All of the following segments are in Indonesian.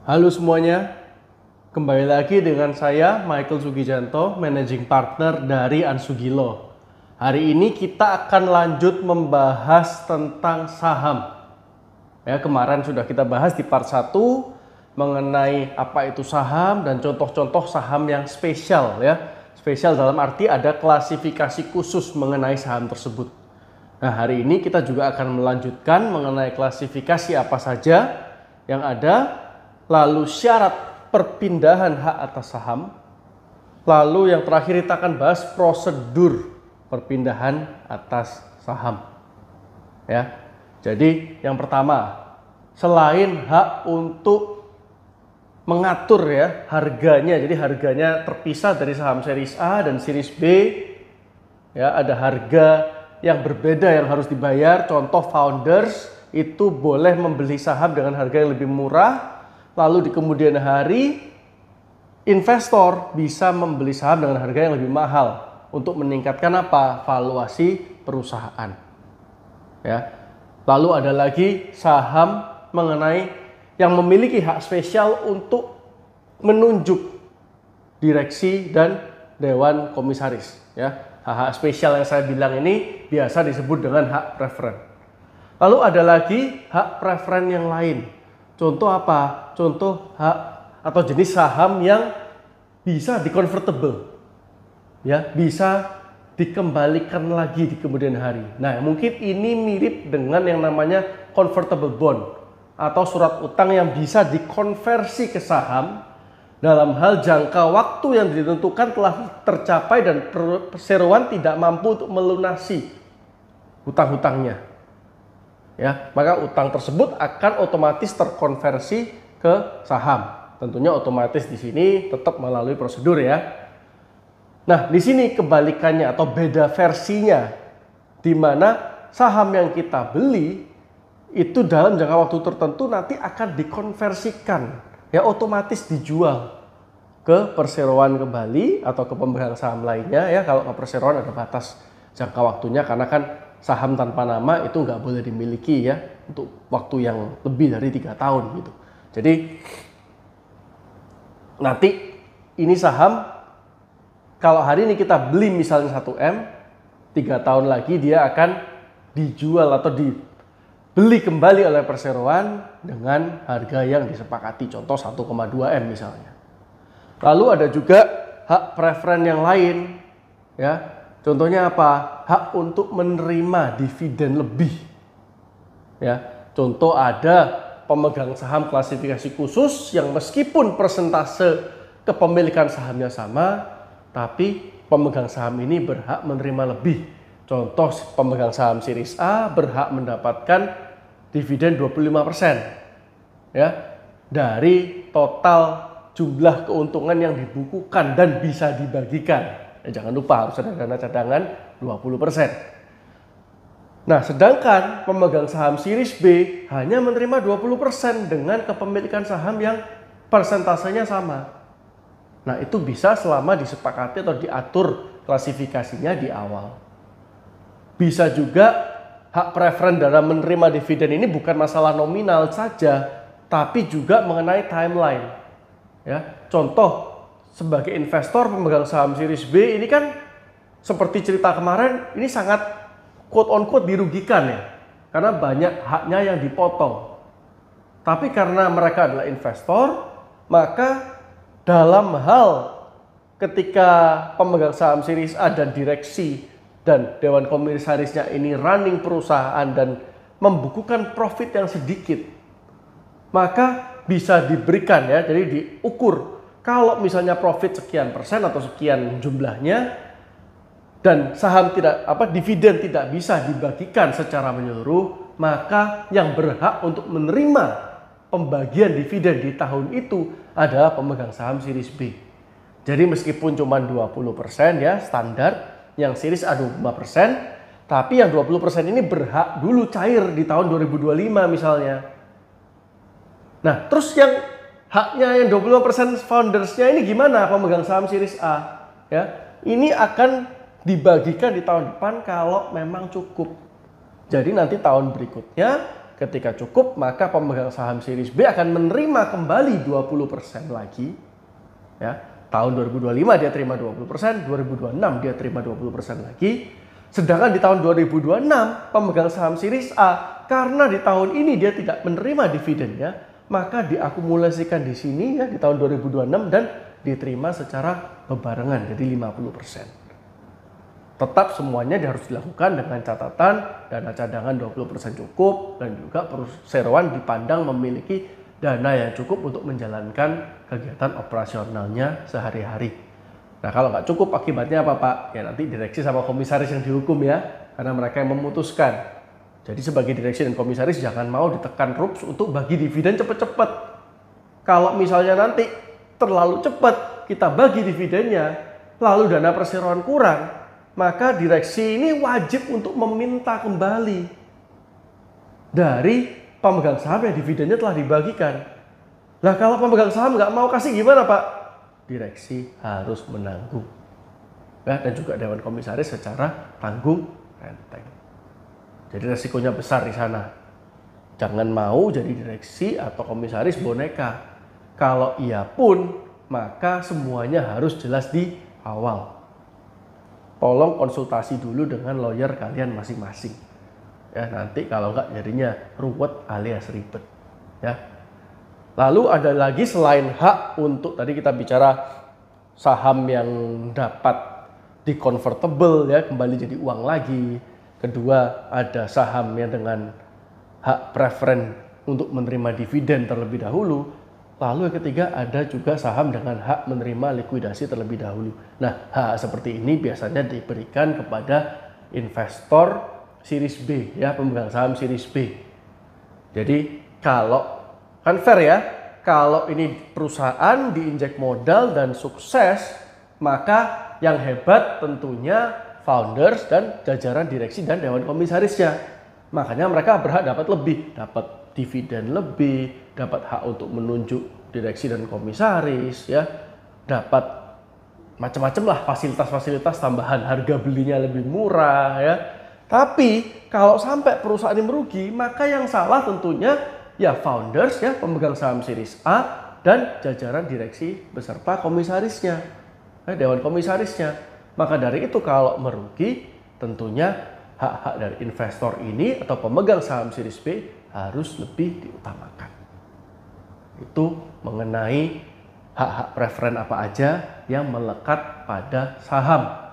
Halo semuanya, kembali lagi dengan saya Michael Sugijanto, Managing Partner dari Ansugilo. Hari ini kita akan lanjut membahas tentang saham. Ya, kemarin sudah kita bahas di part 1 mengenai apa itu saham dan contoh-contoh saham yang spesial ya. Spesial dalam arti ada klasifikasi khusus mengenai saham tersebut. Nah, hari ini kita juga akan melanjutkan mengenai klasifikasi apa saja yang ada, lalu syarat perpindahan hak atas saham, lalu yang terakhir kita akan bahas prosedur perpindahan atas saham. Ya. Jadi yang pertama, selain hak untuk mengatur ya harganya, jadi harganya terpisah dari saham series A dan series B, ya ada harga yang berbeda yang harus dibayar. Contoh founders itu boleh membeli saham dengan harga yang lebih murah, lalu di kemudian hari investor bisa membeli saham dengan harga yang lebih mahal untuk meningkatkan apa? Valuasi perusahaan. Ya. Lalu ada lagi saham mengenai yang memiliki hak spesial untuk menunjuk direksi dan dewan komisaris. Ya. Hak spesial yang saya bilang ini biasa disebut dengan hak preferen. Lalu ada lagi hak preferen yang lain. Contoh apa? Contoh hak atau jenis saham yang bisa di-convertible. Ya, bisa dikembalikan lagi di kemudian hari. Nah, mungkin ini mirip dengan yang namanya convertible bond atau surat utang yang bisa dikonversi ke saham dalam hal jangka waktu yang ditentukan telah tercapai dan perseroan tidak mampu untuk melunasi hutang-hutangnya. Ya, maka utang tersebut akan otomatis terkonversi ke saham. Tentunya otomatis di sini tetap melalui prosedur ya. Nah, di sini kebalikannya atau beda versinya, di mana saham yang kita beli itu dalam jangka waktu tertentu nanti akan dikonversikan, ya otomatis dijual ke perseroan kembali atau ke pemegang saham lainnya ya. Kalau ke perseroan ada batas jangka waktunya karena kan saham tanpa nama itu nggak boleh dimiliki ya untuk waktu yang lebih dari 3 tahun gitu. Jadi nanti ini saham kalau hari ini kita beli misalnya 1M, 3 tahun lagi dia akan dijual atau dibeli kembali oleh perseroan dengan harga yang disepakati, contoh 1,2M misalnya. Lalu ada juga hak preferen yang lain ya. Contohnya apa? Hak untuk menerima dividen lebih. Ya, contoh ada pemegang saham klasifikasi khusus yang meskipun persentase kepemilikan sahamnya sama, tapi pemegang saham ini berhak menerima lebih. Contoh pemegang saham series A berhak mendapatkan dividen 25% ya dari total jumlah keuntungan yang dibukukan dan bisa dibagikan. Ya, jangan lupa harus ada dana cadangan 20%. Nah, sedangkan pemegang saham series B hanya menerima 20% dengan kepemilikan saham yang persentasenya sama. Nah, itu bisa selama disepakati atau diatur klasifikasinya di awal. Bisa juga hak preferen dalam menerima dividen ini bukan masalah nominal saja, tapi juga mengenai timeline. Ya, contoh sebagai investor pemegang saham series B ini kan seperti cerita kemarin ini sangat quote on quote dirugikan ya, karena banyak haknya yang dipotong. Tapi karena mereka adalah investor, maka dalam hal ketika pemegang saham series A dan direksi dan dewan komisarisnya ini running perusahaan dan membukukan profit yang sedikit, maka bisa diberikan ya, jadi diukur. Kalau misalnya profit sekian persen atau sekian jumlahnya dan saham tidak dividen tidak bisa dibagikan secara menyeluruh, maka yang berhak untuk menerima pembagian dividen di tahun itu adalah pemegang saham series B. Jadi meskipun cuma 20% ya standar, yang series A 25%, tapi yang 20% ini berhak dulu cair di tahun 2025 misalnya. Nah, terus yang haknya yang 25% foundersnya ini gimana pemegang saham series A? Ya, ini akan dibagikan di tahun depan kalau memang cukup. Jadi nanti tahun berikutnya ketika cukup maka pemegang saham series B akan menerima kembali 20% lagi. Ya, tahun 2025 dia terima 20%, 2026 dia terima 20% lagi. Sedangkan di tahun 2026 pemegang saham series A karena di tahun ini dia tidak menerima dividennya, maka diakumulasikan di sini ya di tahun 2026 dan diterima secara bebarengan jadi 50%. Tetap semuanya harus dilakukan dengan catatan dana cadangan 20% cukup dan juga perseroan dipandang memiliki dana yang cukup untuk menjalankan kegiatan operasionalnya sehari-hari. Nah kalau nggak cukup akibatnya apa Pak? Ya nanti direksi sama komisaris yang dihukum ya, karena mereka yang memutuskan. Jadi sebagai direksi dan komisaris jangan mau ditekan RUPS untuk bagi dividen cepet-cepet. Kalau misalnya nanti terlalu cepat kita bagi dividennya, lalu dana perseroan kurang, maka direksi ini wajib untuk meminta kembali dari pemegang saham yang dividennya telah dibagikan. Nah kalau pemegang saham nggak mau kasih gimana Pak? Direksi harus menanggung. Ya, dan juga Dewan Komisaris secara tanggung renteng. Jadi resikonya besar di sana. Jangan mau jadi direksi atau komisaris boneka. Kalau iya pun, maka semuanya harus jelas di awal. Tolong konsultasi dulu dengan lawyer kalian masing-masing. Ya, nanti kalau nggak jadinya ruwet alias ribet. Ya. Lalu ada lagi selain hak untuk tadi kita bicara saham yang dapat di-convertible ya, kembali jadi uang lagi. Kedua, ada saham yang dengan hak preferen untuk menerima dividen terlebih dahulu. Lalu yang ketiga ada juga saham dengan hak menerima likuidasi terlebih dahulu. Nah, hak seperti ini biasanya diberikan kepada investor series B ya, pemegang saham series B. Jadi kalau kan fair ya, kalau ini perusahaan diinjek modal dan sukses, maka yang hebat tentunya founders dan jajaran direksi dan dewan komisarisnya. Makanya mereka berhak dapat lebih, dapat dividen lebih, dapat hak untuk menunjuk direksi dan komisaris, ya, dapat macam-macam lah fasilitas-fasilitas tambahan, harga belinya lebih murah, ya. Tapi kalau sampai perusahaan ini merugi, maka yang salah tentunya ya founders, ya, pemegang saham series A dan jajaran direksi beserta komisarisnya, dewan komisarisnya. Maka dari itu kalau merugi, tentunya hak-hak dari investor ini atau pemegang saham series B harus lebih diutamakan. Itu mengenai hak-hak preferen apa aja yang melekat pada saham.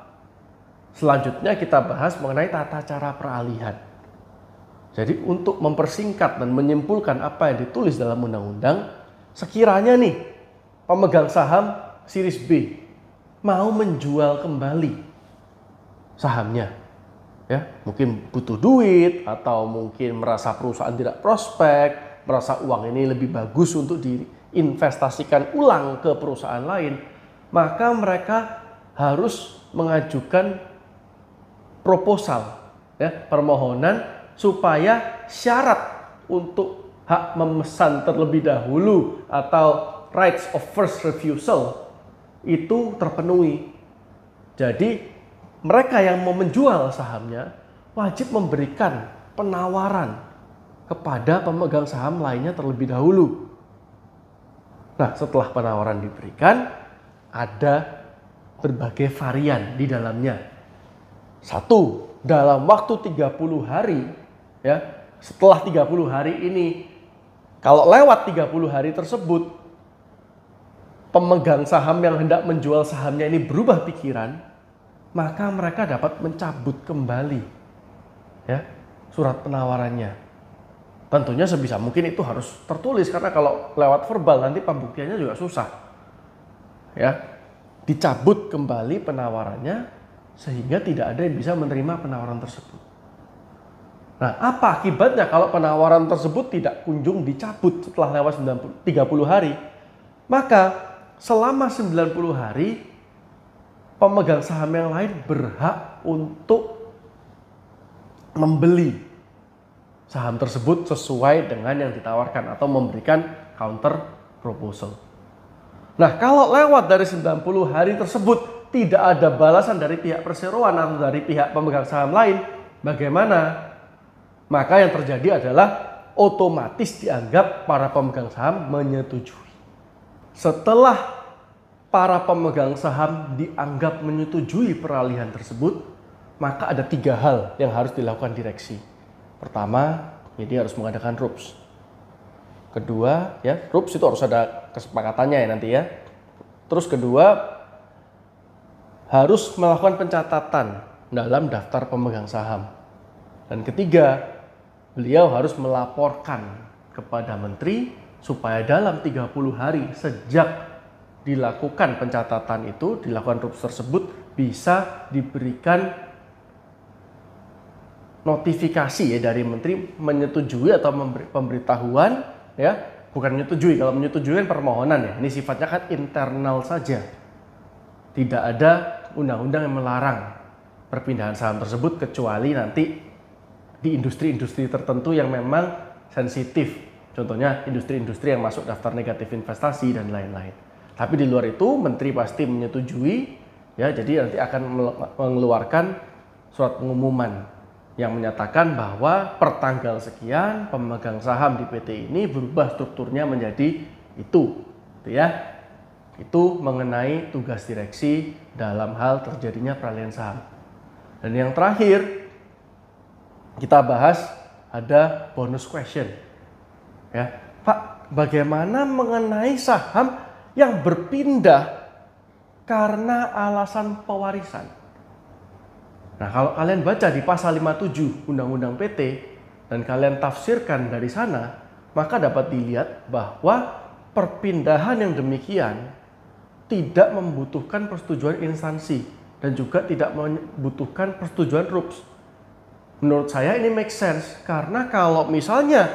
Selanjutnya kita bahas mengenai tata cara peralihan. Jadi untuk mempersingkat dan menyimpulkan apa yang ditulis dalam undang-undang, sekiranya nih pemegang saham series B mau menjual kembali sahamnya, ya, mungkin butuh duit atau mungkin merasa perusahaan tidak prospek, merasa uang ini lebih bagus untuk diinvestasikan ulang ke perusahaan lain, maka mereka harus mengajukan proposal, ya, permohonan supaya syarat untuk hak memesan terlebih dahulu atau rights of first refusal itu terpenuhi. Jadi mereka yang mau menjual sahamnya wajib memberikan penawaran kepada pemegang saham lainnya terlebih dahulu. Nah, setelah penawaran diberikan, ada berbagai varian di dalamnya. Satu, dalam waktu 30 hari, ya, setelah 30 hari ini, kalau lewat 30 hari tersebut, pemegang saham yang hendak menjual sahamnya ini berubah pikiran, maka mereka dapat mencabut kembali, ya, surat penawarannya. Tentunya sebisa mungkin itu harus tertulis, karena kalau lewat verbal nanti pembuktiannya juga susah, ya. Dicabut kembali penawarannya sehingga tidak ada yang bisa menerima penawaran tersebut. Nah, apa akibatnya kalau penawaran tersebut tidak kunjung dicabut setelah lewat 30 hari? Maka selama 90 hari pemegang saham yang lain berhak untuk membeli saham tersebut sesuai dengan yang ditawarkan atau memberikan counter proposal. Nah, kalau lewat dari 90 hari tersebut tidak ada balasan dari pihak perseroan atau dari pihak pemegang saham lain, bagaimana? Maka yang terjadi adalah otomatis dianggap para pemegang saham menyetujui. Setelah para pemegang saham dianggap menyetujui peralihan tersebut, maka ada 3 hal yang harus dilakukan direksi. Pertama, jadi harus mengadakan RUPS. Kedua, ya RUPS itu harus ada kesepakatannya ya nanti ya. Terus kedua, harus melakukan pencatatan dalam daftar pemegang saham. Dan ketiga, beliau harus melaporkan kepada menteri supaya dalam 30 hari sejak dilakukan pencatatan itu, dilakukan RUPS tersebut, bisa diberikan notifikasi ya dari menteri menyetujui atau memberi pemberitahuan ya, bukan menyetujui. Kalau menyetujui kan permohonan ya, ini sifatnya kan internal saja. Tidak ada undang-undang yang melarang perpindahan saham tersebut kecuali nanti di industri-industri tertentu yang memang sensitif. Contohnya industri-industri yang masuk daftar negatif investasi dan lain-lain. Tapi di luar itu menteri pasti menyetujui ya, jadi nanti akan mengeluarkan surat pengumuman yang menyatakan bahwa per tanggal sekian pemegang saham di PT ini berubah strukturnya menjadi itu ya. Itu mengenai tugas direksi dalam hal terjadinya peralihan saham. Dan yang terakhir kita bahas ada bonus question. Ya, Pak, bagaimana mengenai saham yang berpindah karena alasan pewarisan? Nah, kalau kalian baca di pasal 57 Undang-Undang PT dan kalian tafsirkan dari sana, maka dapat dilihat bahwa perpindahan yang demikian tidak membutuhkan persetujuan instansi dan juga tidak membutuhkan persetujuan RUPS. Menurut saya ini make sense, karena kalau misalnya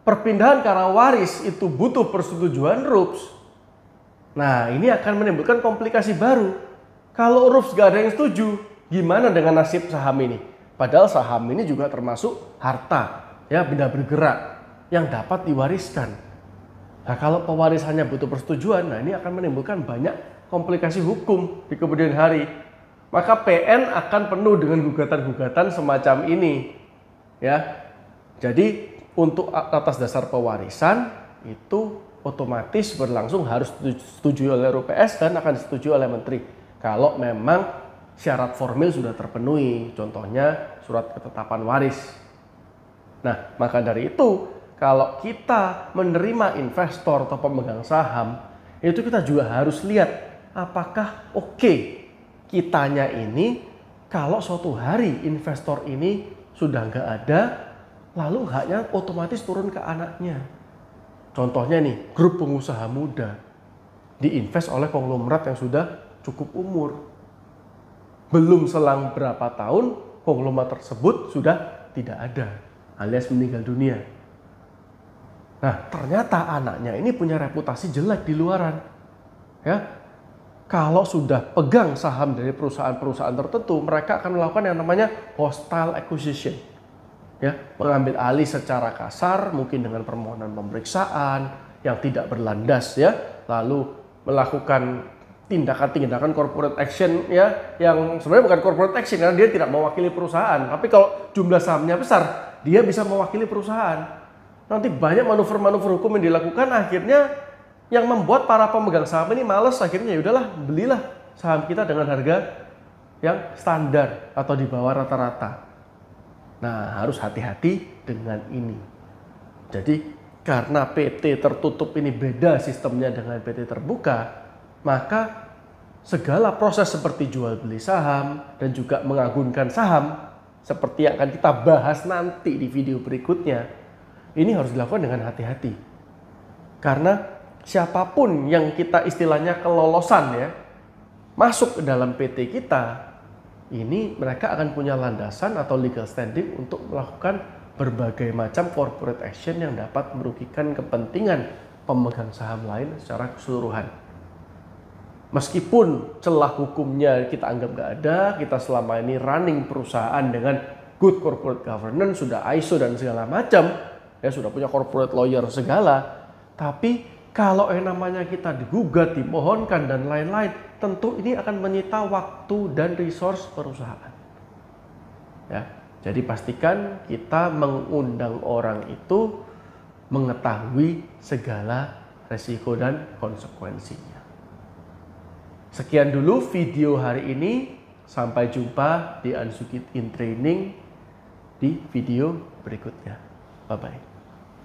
perpindahan karena waris itu butuh persetujuan RUPS, nah ini akan menimbulkan komplikasi baru. Kalau RUPS gak ada yang setuju, gimana dengan nasib saham ini? Padahal saham ini juga termasuk harta, ya, benda bergerak yang dapat diwariskan. Nah, kalau pewarisannya butuh persetujuan, nah ini akan menimbulkan banyak komplikasi hukum di kemudian hari. Maka PN akan penuh dengan gugatan-gugatan semacam ini. Ya. Jadi untuk atas dasar pewarisan itu otomatis berlangsung harus disetujui oleh RUPS dan akan disetujui oleh menteri. Kalau memang syarat formil sudah terpenuhi, contohnya surat ketetapan waris. Nah, maka dari itu kalau kita menerima investor atau pemegang saham, itu kita juga harus lihat apakah oke kitanya ini kalau suatu hari investor ini sudah nggak ada, lalu haknya otomatis turun ke anaknya. Contohnya nih, grup pengusaha muda diinvest oleh konglomerat yang sudah cukup umur. Belum selang berapa tahun, konglomerat tersebut sudah tidak ada, alias meninggal dunia. Nah, ternyata anaknya ini punya reputasi jelek di luaran. Ya, kalau sudah pegang saham dari perusahaan-perusahaan tertentu, mereka akan melakukan yang namanya hostile acquisition. Ya, mengambil alih secara kasar, mungkin dengan permohonan pemeriksaan yang tidak berlandas, ya, lalu melakukan tindakan-tindakan corporate action, ya, yang sebenarnya bukan corporate action karena dia tidak mewakili perusahaan. Tapi kalau jumlah sahamnya besar, dia bisa mewakili perusahaan. Nanti banyak manuver-manuver hukum yang dilakukan, akhirnya yang membuat para pemegang saham ini males, akhirnya ya udahlah, belilah saham kita dengan harga yang standar atau di bawah rata-rata. Nah, harus hati-hati dengan ini. Jadi karena PT tertutup ini beda sistemnya dengan PT terbuka, maka segala proses seperti jual beli saham dan juga mengagunkan saham seperti yang akan kita bahas nanti di video berikutnya, ini harus dilakukan dengan hati-hati. Karena siapapun yang kita istilahnya kelolosan ya, masuk ke dalam PT kita, ini mereka akan punya landasan atau legal standing untuk melakukan berbagai macam corporate action yang dapat merugikan kepentingan pemegang saham lain secara keseluruhan. Meskipun celah hukumnya kita anggap nggak ada, kita selama ini running perusahaan dengan good corporate governance, sudah ISO dan segala macam, ya sudah punya corporate lawyer segala, tapi kalau yang namanya kita digugat, dimohonkan dan lain-lain, tentu ini akan menyita waktu dan resource perusahaan. Ya, jadi pastikan kita mengundang orang itu mengetahui segala resiko dan konsekuensinya. Sekian dulu video hari ini. Sampai jumpa di Ansugi in Training di video berikutnya. Bye-bye.